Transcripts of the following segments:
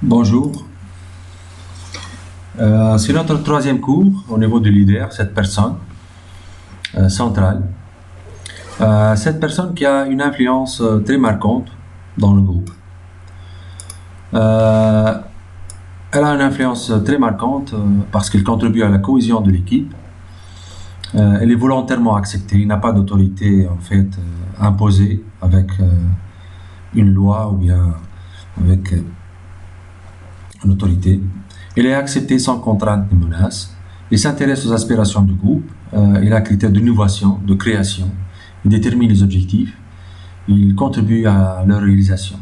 Bonjour. C'est notre troisième cours au niveau du leader, cette personne centrale. Cette personne qui a une influence très marquante dans le groupe. Elle a une influence très marquante parce qu'elle contribue à la cohésion de l'équipe. Elle est volontairement acceptée, il n'a pas d'autorité en fait imposée avec une loi ou bien avec une autorité. Il est accepté sans contrainte ni menace. Il s'intéresse aux aspirations du groupe. Il a un critère d'innovation, de création. Il détermine les objectifs. Il contribue à leur réalisation.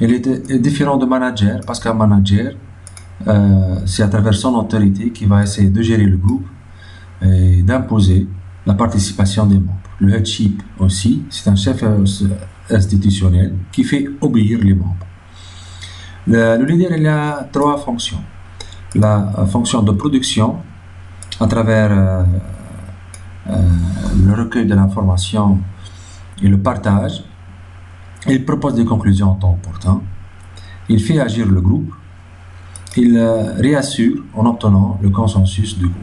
Il est différent de manager parce qu'un manager, c'est à travers son autorité qu'il va essayer de gérer le groupe et d'imposer la participation des membres. Le headship aussi, c'est un chef institutionnel qui fait obéir les membres. Le leader, il a trois fonctions. La fonction de production à travers le recueil de l'information et le partage. Il propose des conclusions en temps opportun. Il fait agir le groupe. Il réassure en obtenant le consensus du groupe.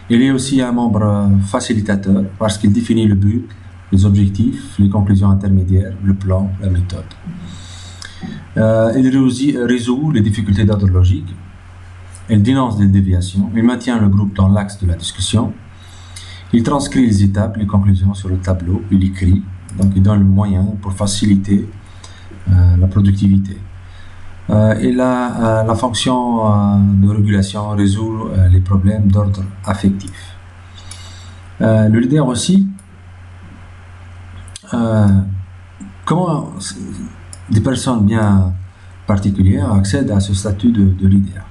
Il est aussi un membre facilitateur parce qu'il définit le but, les objectifs, les conclusions intermédiaires, le plan, la méthode. Il résout les difficultés d'ordre logique. Il dénonce des déviations. Il maintient le groupe dans l'axe de la discussion. Il transcrit les étapes, les conclusions sur le tableau. Il écrit. Donc, il donne le moyen pour faciliter la productivité. Il a la fonction de régulation, résout les problèmes d'ordre affectif. Le leader aussi, comment des personnes bien particulières accèdent à ce statut de leader.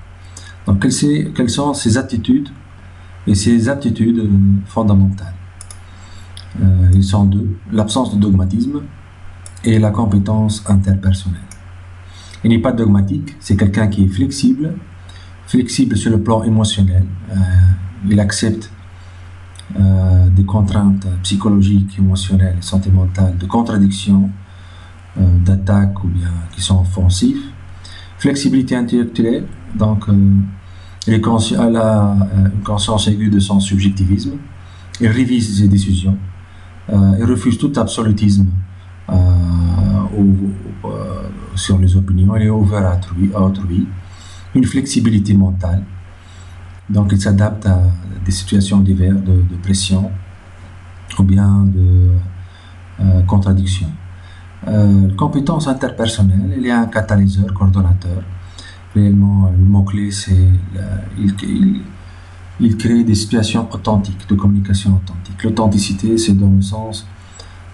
Donc, quelles sont ses attitudes et ses aptitudes fondamentales. Ils sont deux, l'absence de dogmatisme et la compétence interpersonnelle. Il n'est pas dogmatique, c'est quelqu'un qui est flexible sur le plan émotionnel. Il accepte des contraintes psychologiques, émotionnelles, sentimentales, de contradictions, d'attaques ou bien qui sont offensives. Flexibilité intellectuelle, donc elle a une conscience aiguë de son subjectivisme. Il révise ses décisions. Il refuse tout absolutisme sur les opinions. Il est ouvert à autrui. Une flexibilité mentale. Donc il s'adapte à des situations diverses de pression ou bien de contradiction. Compétence interpersonnelle, il est un catalyseur, coordonnateur. Réellement, le mot-clé, c'est il crée des situations authentiques, de communication authentique. L'authenticité, c'est dans le sens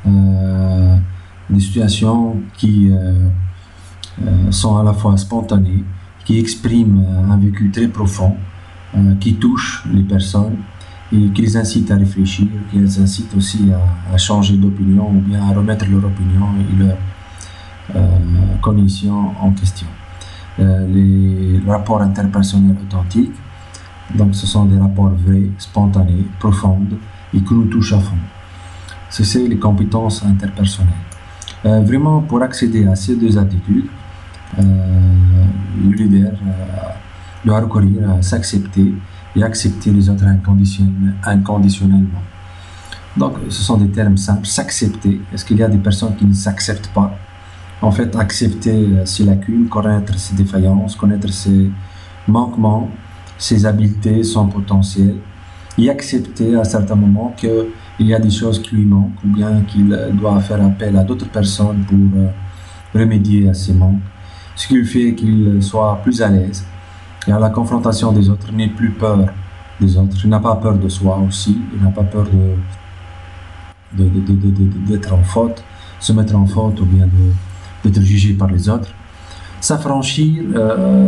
des situations qui sont à la fois spontanées, qui expriment un vécu très profond, qui touchent les personnes et qui les incitent à réfléchir, qui les incitent aussi à changer d'opinion ou bien à remettre leur opinion et leur cognition en question. Les rapports interpersonnels authentiques, donc ce sont des rapports vrais, spontanés, profonds et qui nous touchent à fond. C'est les compétences interpersonnelles. Vraiment, pour accéder à ces deux attitudes, le leader doit recourir à s'accepter et accepter les autres inconditionnellement. Donc, ce sont des termes simples. S'accepter. Est-ce qu'il y a des personnes qui ne s'acceptent pas? En fait, accepter ses lacunes, connaître ses défaillances, connaître ses manquements, ses habiletés, son potentiel, et accepter à certains moments qu'il y a des choses qui lui manquent ou bien qu'il doit faire appel à d'autres personnes pour remédier à ses manques, ce qui lui fait qu'il soit plus à l'aise. Et à la confrontation des autres, il n'a plus peur des autres, il n'a pas peur de soi aussi, il n'a pas peur d'être en faute, se mettre en faute ou bien d'être jugé par les autres. S'affranchir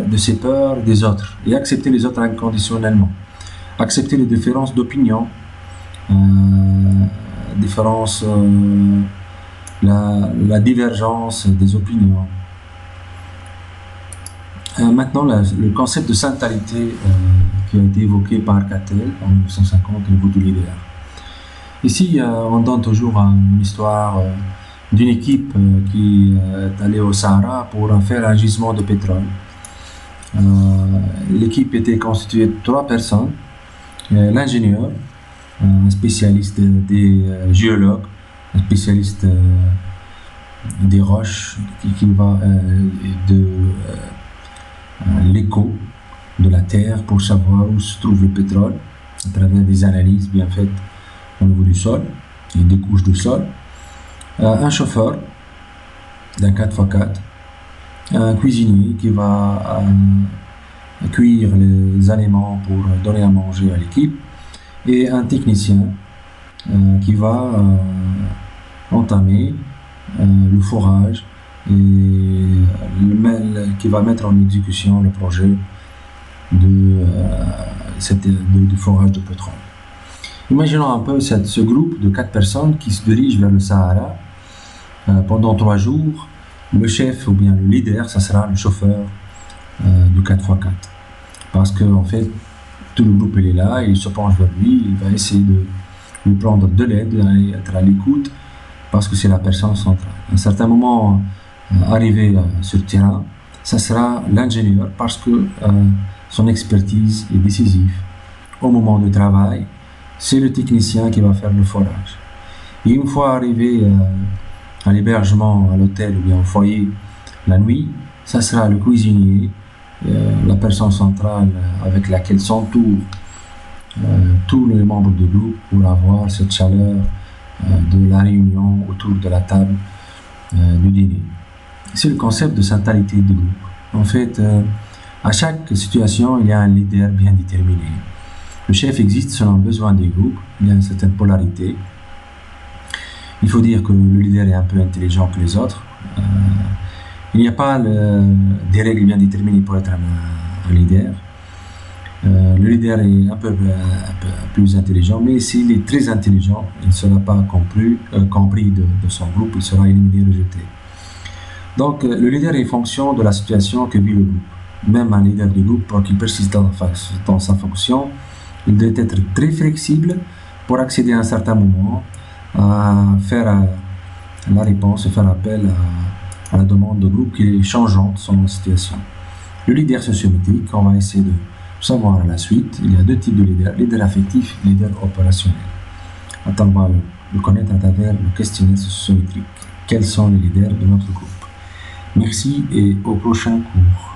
de ses peurs des autres et accepter les autres inconditionnellement. Accepter les différences d'opinion, la divergence des opinions. Maintenant, le concept de centralité qui a été évoqué par Cattell en 1950 au niveau du leader. Ici, on donne toujours une histoire d'une équipe qui est allée au Sahara pour faire un gisement de pétrole. L'équipe était constituée de 3 personnes. L'ingénieur, un spécialiste des géologues, un spécialiste des roches qui va de l'écho de la terre pour savoir où se trouve le pétrole à travers des analyses bien faites au niveau du sol et des couches de sol. Un chauffeur d'un 4x4, un cuisinier qui va cuire les aliments pour donner à manger à l'équipe, et un technicien qui va entamer le forage et qui va mettre en exécution le projet de forage de pétrole. Imaginons un peu ce groupe de 4 personnes qui se dirigent vers le Sahara pendant 3 jours. Le chef ou bien le leader, ça sera le chauffeur du 4x4. Parce que en fait, tout le groupe il est là, il se penche vers lui, il va essayer de lui prendre de l'aide, être à l'écoute, parce que c'est la personne centrale. À un certain moment, arrivé sur le terrain, ça sera l'ingénieur, parce que son expertise est décisive. Au moment du travail, c'est le technicien qui va faire le forage. Et une fois arrivé à l'hébergement, à l'hôtel ou bien au foyer, la nuit, ça sera le cuisinier, la personne centrale avec laquelle s'entourent tous les membres du groupe pour avoir cette chaleur de la réunion autour de la table du dîner. C'est le concept de centralité du groupe. En fait, à chaque situation, il y a un leader bien déterminé. Le chef existe selon le besoin des groupes, il y a une certaine polarité. Il faut dire que le leader est un peu intelligent que les autres. Il n'y a pas des règles bien déterminées pour être un leader. Le leader est un peu plus intelligent, mais s'il est très intelligent, il ne sera pas compris de son groupe, il sera éliminé, rejeté. Donc, le leader est fonction de la situation que vit le groupe. Même un leader du groupe, pour qu'il persiste dans sa fonction, il doit être très flexible pour accéder à un certain moment à faire la réponse et faire appel à la demande de groupe qui est changeante selon la situation. Le leader sociométrique, on va essayer de savoir à la suite. Il y a 2 types de leaders, leader affectif et leader opérationnel. On va le connaître à travers le questionnaire sociométrique. Quels sont les leaders de notre groupe? Merci et au prochain cours.